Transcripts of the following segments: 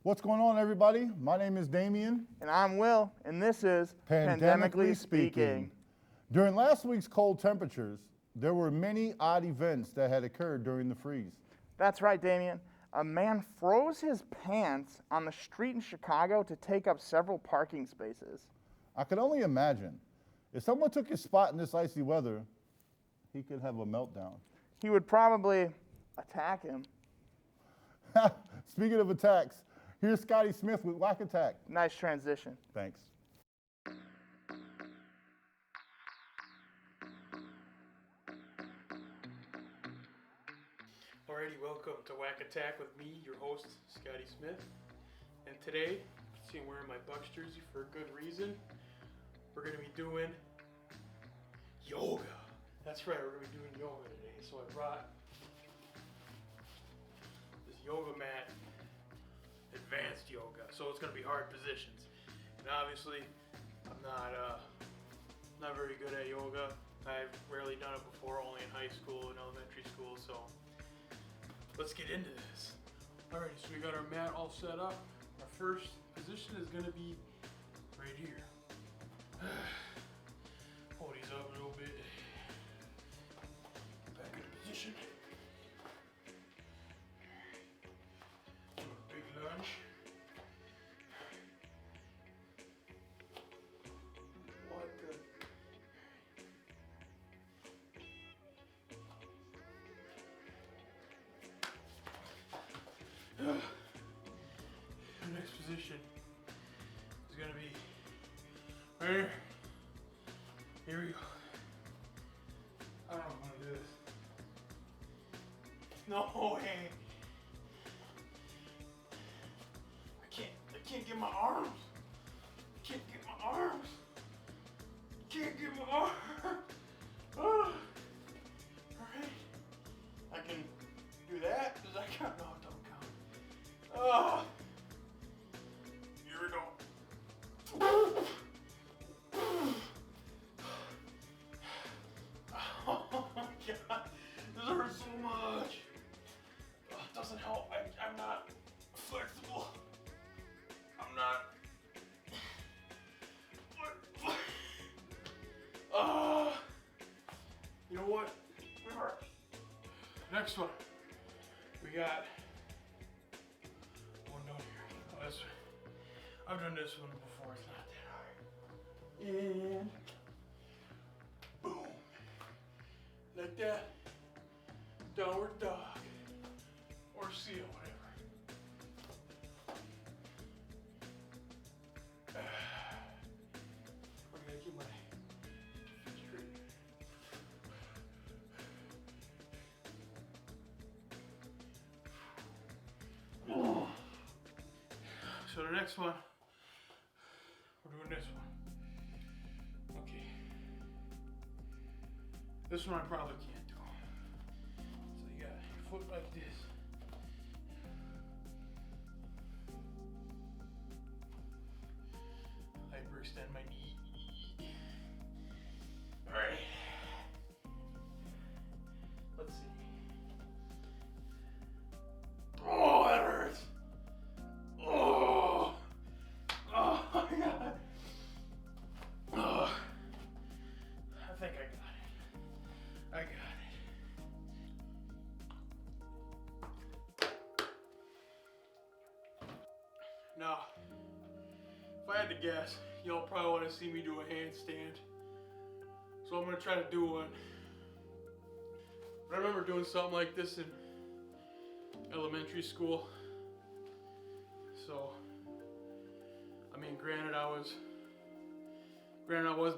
What's going on, everybody? My name is Damien. And I'm Will, and this is Pandemically Speaking. During last week's cold temperatures, there were many odd events that had occurred during the freeze. That's right, Damien. A man froze his pants on the street in Chicago to take up several parking spaces. I could only imagine, if someone took his spot in this icy weather, he could have a meltdown. He would probably attack him. Speaking of attacks, here's Scotty Smith with Whack Attack. Nice transition. Thanks. Alrighty, welcome to Whack Attack with me, your host, Scotty Smith. And today, see I'm wearing my Bucks jersey for a good reason. We're going to be doing yoga. That's right, we're going to be doing yoga today. So I brought this yoga mat, advanced yoga. So it's going to be hard positions. And obviously, I'm not very good at yoga. I've rarely done it before, only in high school and elementary school, so let's get into this. Alright, so we got our mat all set up. Our first position is going to be right here. Hold these up a little bit. Back into position. Do a big lunge. What the? The next position is going to be right here. Here we go. I don't know if I'm going to do this. No way. I can't get my arms. I can't get my arms. I can't get my arms. Oh. Alright. I can do that. Does that count? No, it don't count. Oh. Here we go. Oh my god. This hurts so much. Oh, it doesn't help. I'm not flexible. I'm not. What? You know what? It hurts. Next one. We got one down here. Oh, I've done this one before. It's not that hard. And boom. Like that. Downward dog. Or seal, whatever. I'm gonna keep my feet straight. So the next one, we're doing this one. Okay. This one I probably can't do. So you got your foot like this. Hyperextend my knee. Alright. Let's see. Oh, that hurts. Oh. Oh my god. Oh. I think I got it. I got it. Now, if I had to guess, y'all probably want to see me do a handstand. So I'm going to try to do one. But I remember doing something like this in elementary school. So, I mean, granted I was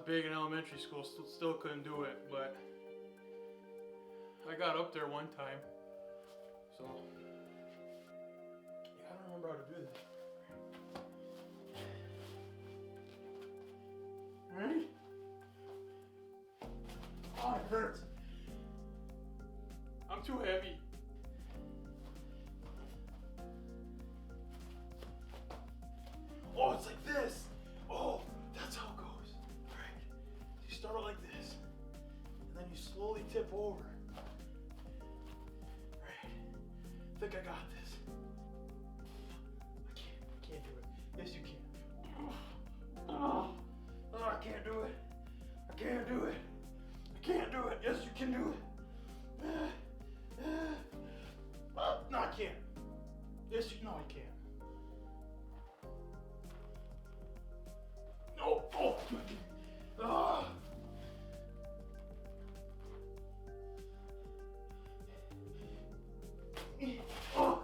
big in elementary school, still couldn't do it, but I got up there one time. So, yeah, I don't remember how to do this. Ready? Oh, it hurts. I'm too heavy. Oh, it's like this. Oh, that's how it goes. Right. You start out like this, and then you slowly tip over. Right. I think I got this. I can't. can't do it. Yes, you can. Oh, I can't do it. I can't do it. I can't do it. Yes, you can do it. No, I can't. Yes, no, I can't. No. Oh. Oh. Oh.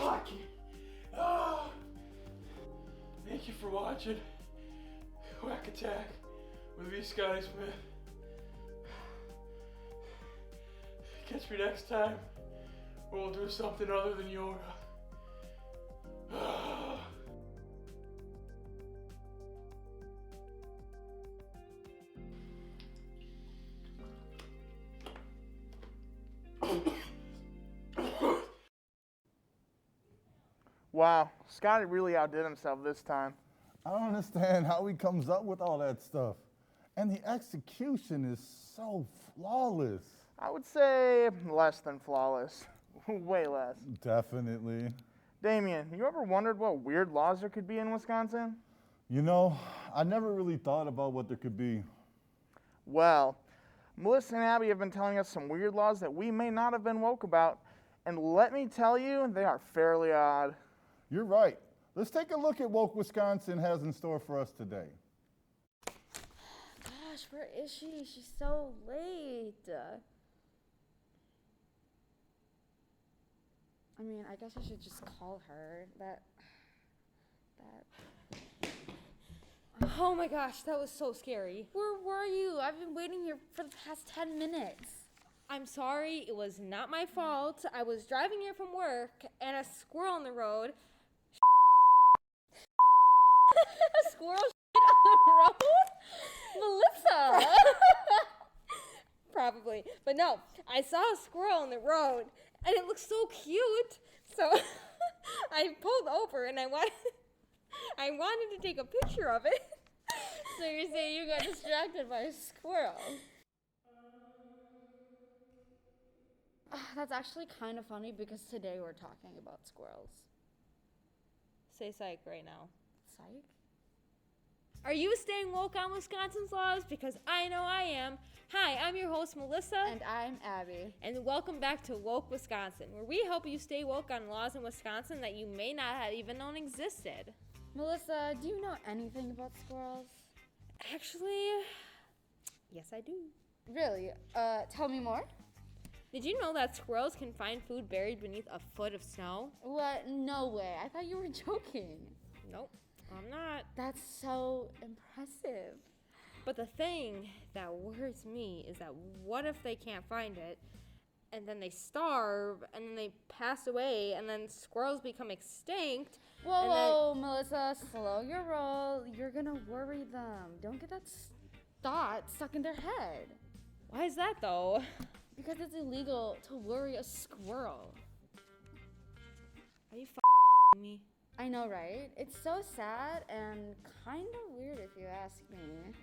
Oh, I can't. Oh. Thank you for watching Whack Attack with me, Scotty Smith. Catch me next time, or we'll do something other than yoga. Wow, Scotty really outdid himself this time. I don't understand how he comes up with all that stuff. And the execution is so flawless. I would say less than flawless. Way less. Definitely. Damien, you ever wondered what weird laws there could be in Wisconsin? You know, I never really thought about what there could be. Well, Melissa and Abby have been telling us some weird laws that we may not have been woke about. And let me tell you, they are fairly odd. You're right. Let's take a look at what Wisconsin has in store for us today. Gosh, where is she? She's so late. I mean, I guess I should just call her. Oh my gosh, that was so scary. Where were you? I've been waiting here for the past 10 minutes. I'm sorry, it was not my fault. I was driving here from work and a squirrel on the road. A squirrel on the road? Melissa! Probably. But no, I saw a squirrel on the road and it looked so cute. So I pulled over and I wanted to take a picture of it. So you're saying you got distracted by a squirrel? That's actually kind of funny because today we're talking about squirrels. Say psych right now. Psych? Are you staying woke on Wisconsin's laws? Because I know I am. Hi, I'm your host, Melissa. And I'm Abby. And welcome back to Woke Wisconsin, where we help you stay woke on laws in Wisconsin that you may not have even known existed. Melissa, do you know anything about squirrels? Actually, yes I do. Really? Tell me more. Did you know that squirrels can find food buried beneath a foot of snow? What? No way. I thought you were joking. Nope, I'm not. That's so impressive. But the thing that worries me is that what if they can't find it, and then they starve, and then they pass away, and then squirrels become extinct? Whoa, Melissa, slow your roll. You're gonna worry them. Don't get that thought stuck in their head. Why is that though? Because it's illegal to worry a squirrel. Are you f***ing me? I know, right? It's so sad and kind of weird if you ask me.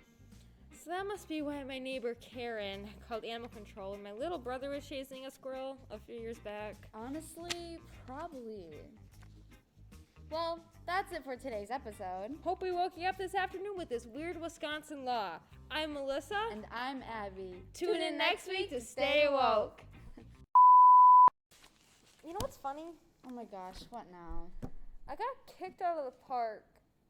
So that must be why my neighbor Karen called animal control when my little brother was chasing a squirrel a few years back. Honestly, probably. Well, that's it for today's episode. Hope we woke you up this afternoon with this weird Wisconsin law. I'm Melissa. And I'm Abby. Tune in next week to stay woke. You know what's funny? Oh my gosh, what now? I got kicked out of the park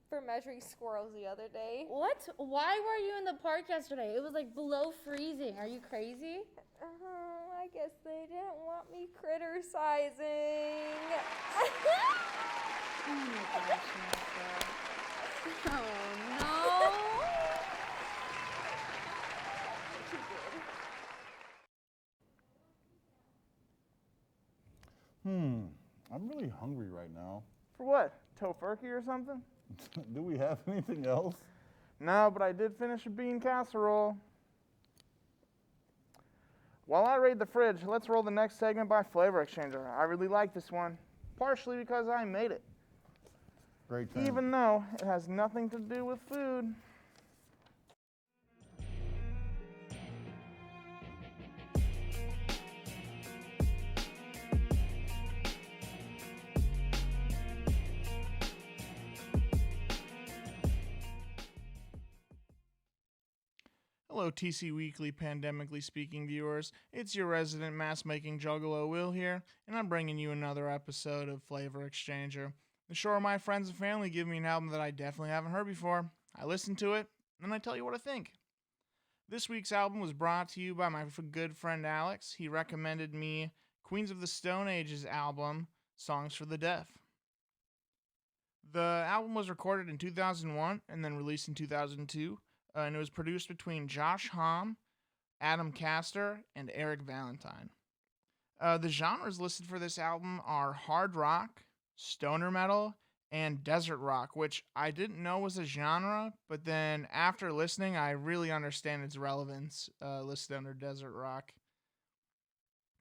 for measuring squirrels the other day. What? Why were you in the park yesterday? It was like below freezing. Are you crazy? I guess they didn't want me criticizing. Oh my gosh, Melissa. Oh no. I'm really hungry right now. For what? Tofurkey or something? Do we have anything else? No, but I did finish a bean casserole. While I raid the fridge, let's roll the next segment by Flavor Exchanger. I really like this one, partially because I made it, Great time. even though it has nothing to do with food. Hello, TC Weekly Pandemically Speaking viewers. It's your resident mask-making juggalo Will here, and I'm bringing you another episode of Flavor Exchanger. The show where my friends and family give me an album that I definitely haven't heard before. I listen to it, and I tell you what I think. This week's album was brought to you by my good friend Alex. He recommended me Queens of the Stone Age's album, Songs for the Deaf. The album was recorded in 2001 and then released in 2002, and it was produced between Josh Homme, Adam Castor, and Eric Valentine. The genres listed for this album are hard rock, stoner metal, and desert rock, which I didn't know was a genre, but then after listening, I really understand its relevance listed under desert rock.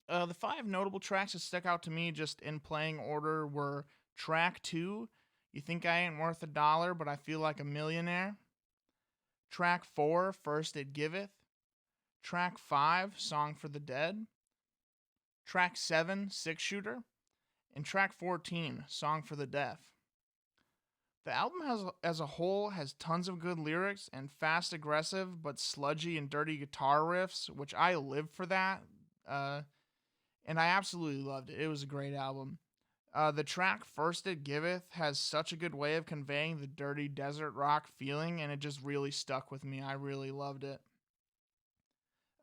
The 5 notable tracks that stuck out to me just in playing order were track 2, You Think I Ain't Worth a Dollar, But I Feel Like a Millionaire. Track 4, First It Giveth. Track 5, Song for the Dead. Track 7, Six Shooter. And track 14, Song for the Deaf. The album as a whole has tons of good lyrics and fast, aggressive, but sludgy and dirty guitar riffs, which I live for that. And I absolutely loved it. It was a great album. The track First It Giveth has such a good way of conveying the dirty desert rock feeling, and it just really stuck with me. I really loved it.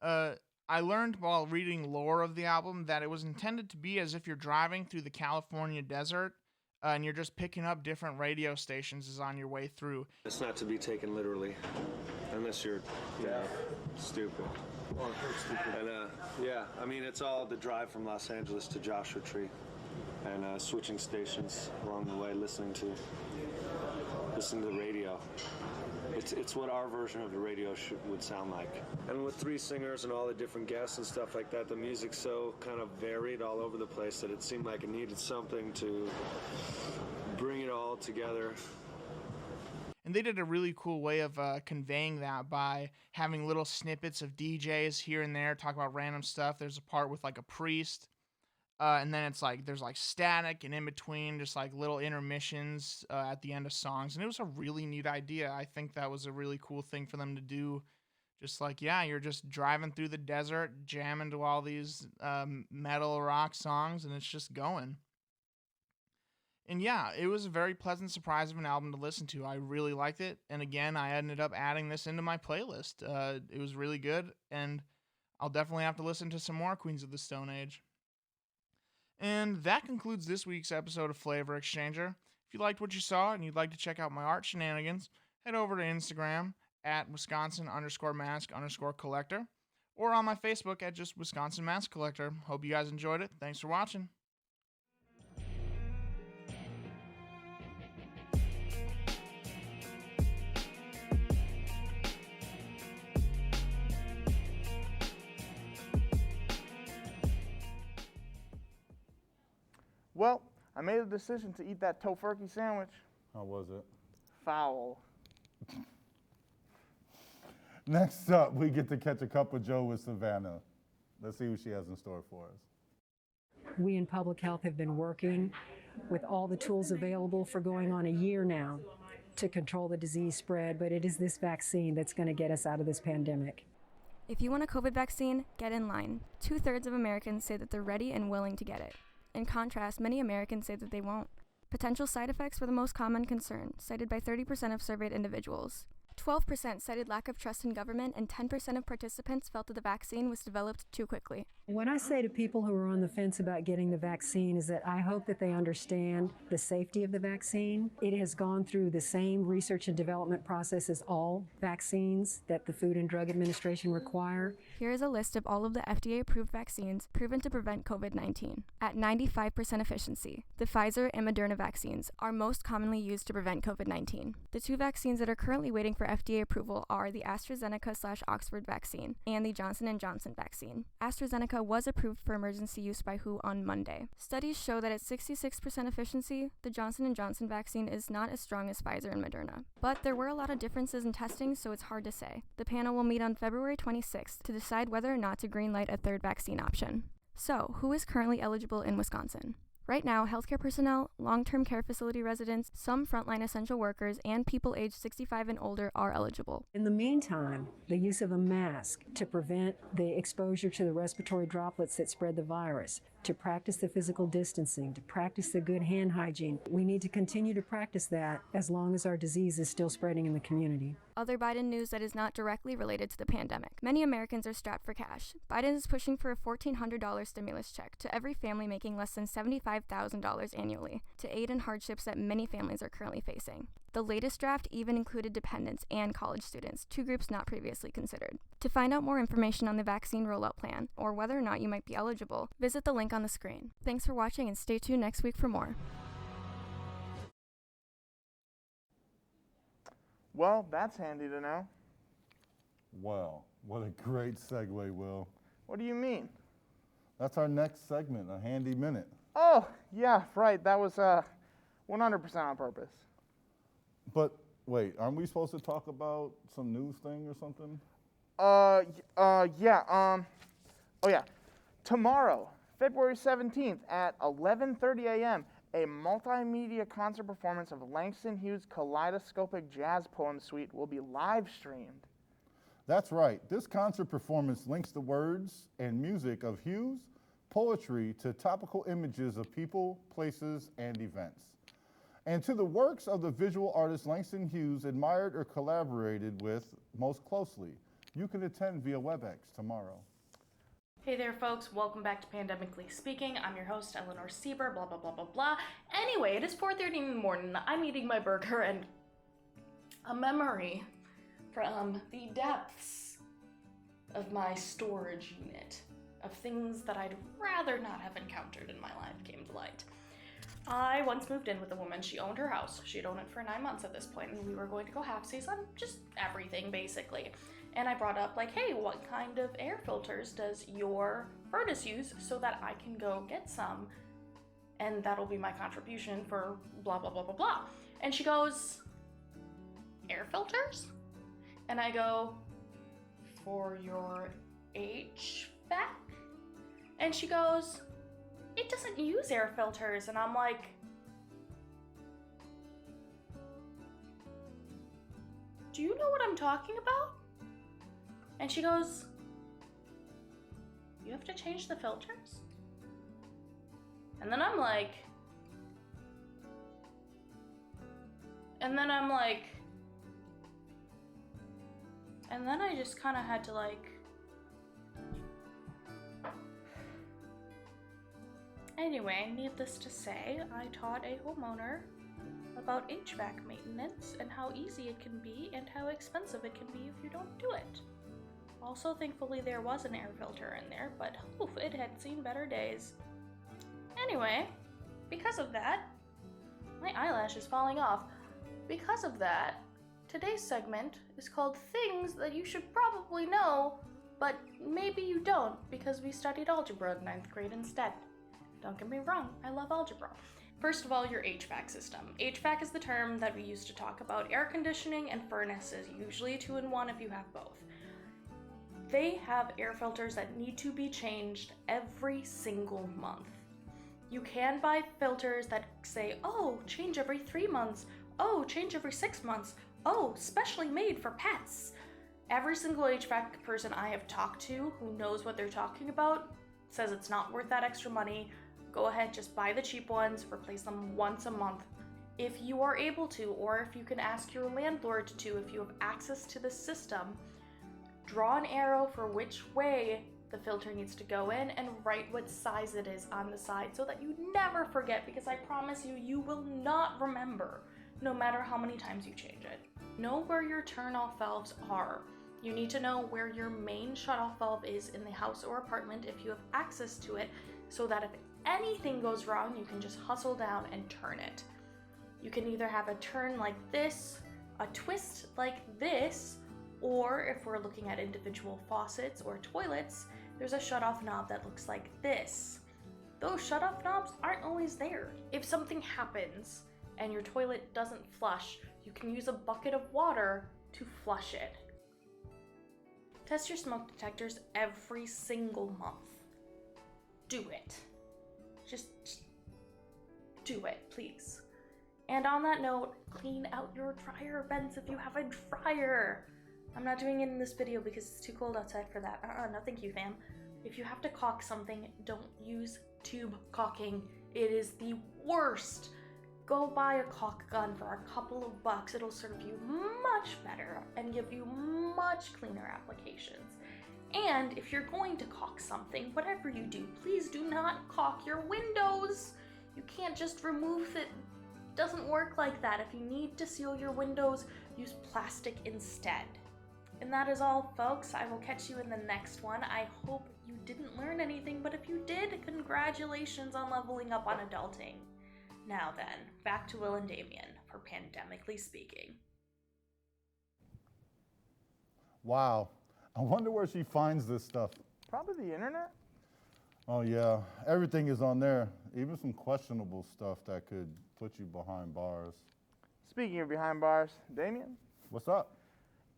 I learned while reading lore of the album that it was intended to be as if you're driving through the California desert, and you're just picking up different radio stations as on your way through. It's not to be taken literally, unless you're, stupid. Or stupid. And, yeah, I mean, it's all the drive from Los Angeles to Joshua Tree, and switching stations along the way, listening to the radio. It's what our version of the radio would sound like. And with 3 singers and all the different guests and stuff like that, the music's so kind of varied all over the place that it seemed like it needed something to bring it all together. And they did a really cool way of conveying that by having little snippets of DJs here and there talk about random stuff. There's a part with like a priest, and then it's like there's like static, and in between just like little intermissions at the end of songs. And it was a really neat idea. I think that was a really cool thing for them to do. Just like, yeah, you're just driving through the desert, jamming to all these metal rock songs, and it's just going. And yeah, it was a very pleasant surprise of an album to listen to. I really liked it. And again, I ended up adding this into my playlist. It was really good, and I'll definitely have to listen to some more Queens of the Stone Age. And that concludes this week's episode of Flavor Exchanger. If you liked what you saw and you'd like to check out my art shenanigans, head over to Instagram at Wisconsin_mask_collector or on my Facebook at just Wisconsin Mask Collector. Hope you guys enjoyed it. Thanks for watching. Well, I made a decision to eat that tofurkey sandwich. How was it? Foul. Next up, we get to catch a cup of Joe with Savannah. Let's see what she has in store for us. We in public health have been working with all the tools available for going on a year now to control the disease spread, but it is this vaccine that's going to get us out of this pandemic. If you want a COVID vaccine, get in line. 2/3 of Americans say that they're ready and willing to get it. In contrast, many Americans say that they won't. Potential side effects were the most common concern, cited by 30% of surveyed individuals. 12% cited lack of trust in government, and 10% of participants felt that the vaccine was developed too quickly. What I say to people who are on the fence about getting the vaccine is that I hope that they understand the safety of the vaccine. It has gone through the same research and development process as all vaccines that the Food and Drug Administration require. Here is a list of all of the FDA-approved vaccines proven to prevent COVID-19. At 95% efficiency, the Pfizer and Moderna vaccines are most commonly used to prevent COVID-19. The 2 vaccines that are currently waiting for FDA approval are the AstraZeneca/Oxford vaccine and the Johnson & Johnson vaccine. AstraZeneca was approved for emergency use by WHO on Monday. Studies show that at 66% efficiency, the Johnson & Johnson vaccine is not as strong as Pfizer and Moderna. But there were a lot of differences in testing, so it's hard to say. The panel will meet on February 26th to decide whether or not to greenlight a 3rd vaccine option. So, who is currently eligible in Wisconsin? Right now, healthcare personnel, long-term care facility residents, some frontline essential workers, and people aged 65 and older are eligible. In the meantime, the use of a mask to prevent the exposure to the respiratory droplets that spread the virus, to practice the physical distancing, to practice the good hand hygiene. We need to continue to practice that as long as our disease is still spreading in the community. Other Biden news that is not directly related to the pandemic. Many Americans are strapped for cash. Biden is pushing for a $1,400 stimulus check to every family making less than $75,000 annually to aid in hardships that many families are currently facing. The latest draft even included dependents and college students, two groups not previously considered. To find out more information on the vaccine rollout plan, or whether or not you might be eligible, visit the link on the screen. Thanks for watching and stay tuned next week for more. Well, that's handy to know. Wow, what a great segue, Will. What do you mean? That's our next segment, a handy minute. Oh, yeah, right. That was 100% on purpose. But wait, aren't we supposed to talk about some news thing or something? Tomorrow, February 17th at 11:30 a.m., a multimedia concert performance of Langston Hughes' kaleidoscopic jazz poem suite will be live streamed. That's right. This concert performance links the words and music of Hughes' poetry to topical images of people, places, and events, and to the works of the visual artist Langston Hughes admired or collaborated with most closely. You can attend via WebEx tomorrow. Hey there, folks. Welcome back to Pandemically Speaking. I'm your host, Eleanor Sieber, blah, blah, blah, blah, blah. Anyway, it is 4:30 in the morning. I'm eating my burger, and a memory from the depths of my storage unit of things that I'd rather not have encountered in my life came to light. I once moved in with a woman. She owned her house. She'd owned it for 9 months at this point, and we were going to go halfsies on just everything, basically. And I brought up, like, hey, what kind of air filters does your furnace use so that I can go get some, and that'll be my contribution for blah, blah, blah, blah, blah. And she goes, air filters? And I go, for your HVAC? And she goes, it doesn't use air filters. And I'm like, do you know what I'm talking about? And she goes, you have to change the filters? And then I'm like, and then I just kind of had to like, anyway, needless to say, I taught a homeowner about HVAC maintenance and how easy it can be and how expensive it can be if you don't do it. Also, thankfully, there was an air filter in there, but oof, it had seen better days. Anyway, because of that, my eyelash is falling off. Because of that, today's segment is called Things That You Should Probably Know, but maybe you don't, because we studied algebra in 9th grade instead. Don't get me wrong, I love algebra. First of all, your HVAC system. HVAC is the term that we use to talk about air conditioning and furnaces, usually 2 in 1 if you have both. They have air filters that need to be changed every single month. You can buy filters that say, oh, change every 3 months, oh, change every 6 months, oh, specially made for pets. Every single HVAC person I have talked to who knows what they're talking about says it's not worth that extra money. Go ahead, just buy the cheap ones, replace them once a month. If you are able to, or if you can ask your landlord to, if you have access to the system, draw an arrow for which way the filter needs to go in and write what size it is on the side so that you never forget, because I promise you, you will not remember no matter how many times you change it. Know where your turn-off valves are. You need to know where your main shut-off valve is in the house or apartment if you have access to it, so that if anything goes wrong, you can just hustle down and turn it. You can either have a turn like this, a twist like this, or if we're looking at individual faucets or toilets, there's a shutoff knob that looks like this. Those shutoff knobs aren't always there. If something happens and your toilet doesn't flush, you can use a bucket of water to flush it. Test your smoke detectors every single month. Do it. Just do it, please. And on that note, clean out your dryer vents if you have a dryer. I'm not doing it in this video because it's too cold outside for that. No thank you, fam. If you have to caulk something, don't use tube caulking. It is the worst. Go buy a caulk gun for a couple of bucks. It'll serve you much better and give you much cleaner applications. And if you're going to caulk something, whatever you do, please do not caulk your windows. You can't just remove it. It doesn't work like that. If you need to seal your windows, use plastic instead. And that is all, folks. I will catch you in the next one. I hope you didn't learn anything, but if you did, congratulations on leveling up on adulting. Now then, back to Will and Damien for Pandemically Speaking. Wow. I wonder where she finds this stuff. Probably the internet. Oh yeah, everything is on there. Even some questionable stuff that could put you behind bars. Speaking of behind bars, Damien, What's up?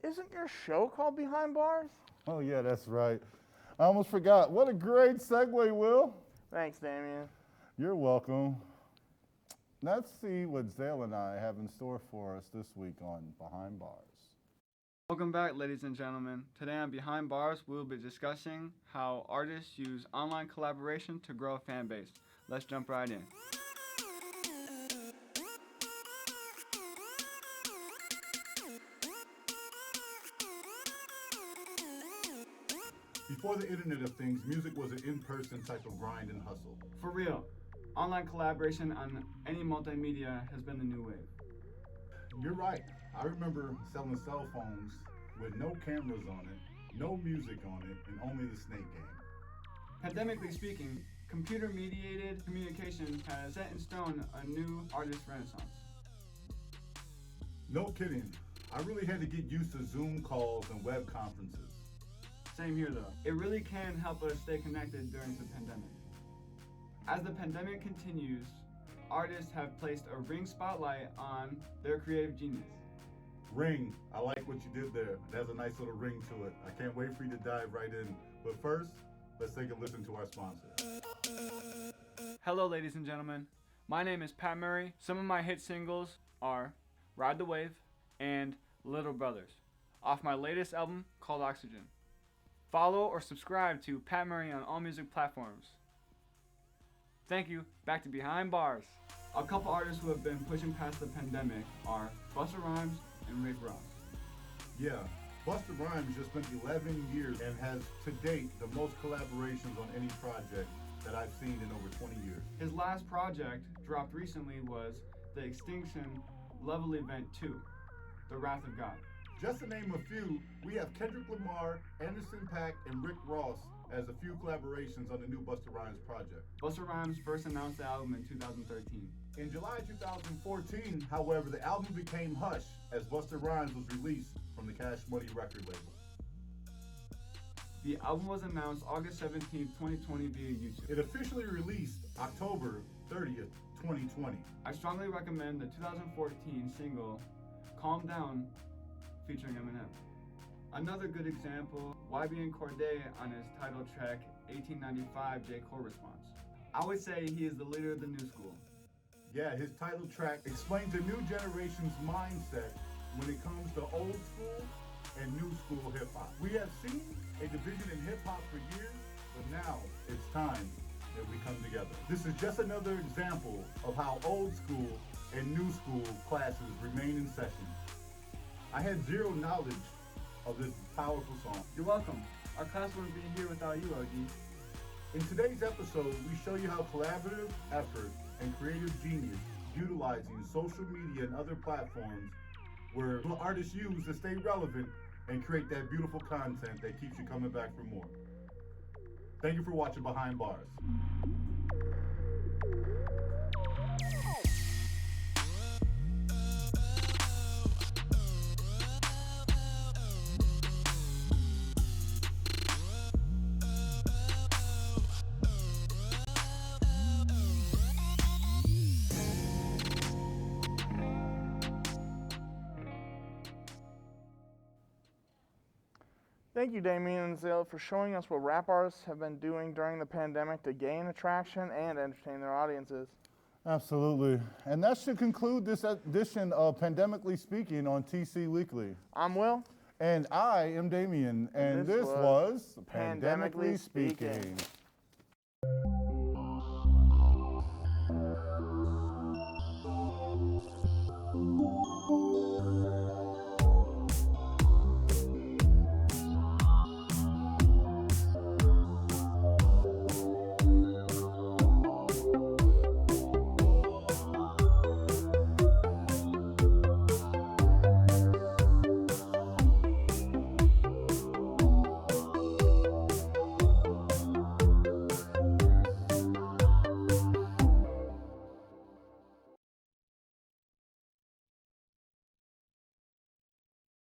isn't your show called Behind Bars? Oh yeah, that's right. I almost forgot. What a great segue, Will. Thanks, Damien. You're welcome. Let's see what Zale and I have in store for us this week on Behind Bars. Welcome back, ladies and gentlemen. Today on Behind Bars, we'll be discussing how artists use online collaboration to grow a fan base. Let's jump right in. Before the Internet of Things, music was an in-person type of grind and hustle. For real, online collaboration on any multimedia has been the new wave. You're right. I remember selling cell phones with no cameras on it, no music on it, and only the Snake game. Pandemically speaking, computer-mediated communication has set in stone a new artist renaissance. No kidding. I really had to get used to Zoom calls and web conferences. Same here though. It really can help us stay connected during the pandemic. As the pandemic continues, artists have placed a ring spotlight on their creative genius. Ring, I like what you did there. It has a nice little ring to it. I can't wait for you to dive right in. But first, let's take a listen to our sponsor. Hello ladies and gentlemen, my name is Pat Murray. Some of my hit singles are Ride the Wave and Little Brothers, off my latest album called Oxygen. Follow or subscribe to Pat Murray on all music platforms. Thank you. Back to Behind Bars. A couple artists who have been pushing past the pandemic are Busta Rhymes and Rick Ross. Yeah, Busta Rhymes just spent 11 years and has to date the most collaborations on any project that I've seen in over 20 years. His last project, dropped recently, was the Extinction Level Event 2, The Wrath of God. Just to name a few, we have Kendrick Lamar, Anderson .Paak, and Rick Ross as a few collaborations on the new Busta Rhymes project. Busta Rhymes first announced the album in 2013. In July 2014, however, the album became Hush as Busta Rhymes was released from the Cash Money record label. The album was announced August 17, 2020 via YouTube. It officially released October 30th, 2020. I strongly recommend the 2014 single Calm Down featuring Eminem. Another good example, YBN Cordae on his title track 1895 J. Cole Response. I would say he is the leader of the new school. Yeah, his title track explains a new generation's mindset when it comes to old school and new school hip hop. We have seen a division in hip hop for years, but now it's time that we come together. This is just another example of how old school and new school classes remain in session. I had zero knowledge of this powerful song. You're welcome. Our class wouldn't be here without you, OG. In today's episode, we show you how collaborative effort and creative genius utilizing social media and other platforms where artists use to stay relevant and create that beautiful content that keeps you coming back for more. Thank you for watching Behind Bars. Thank you, Damien and Zale, for showing us what rap artists have been doing during the pandemic to gain attraction and entertain their audiences. Absolutely. And that should conclude this edition of Pandemically Speaking on TC Weekly. I'm Will. And I am Damien, and this was Pandemically Speaking.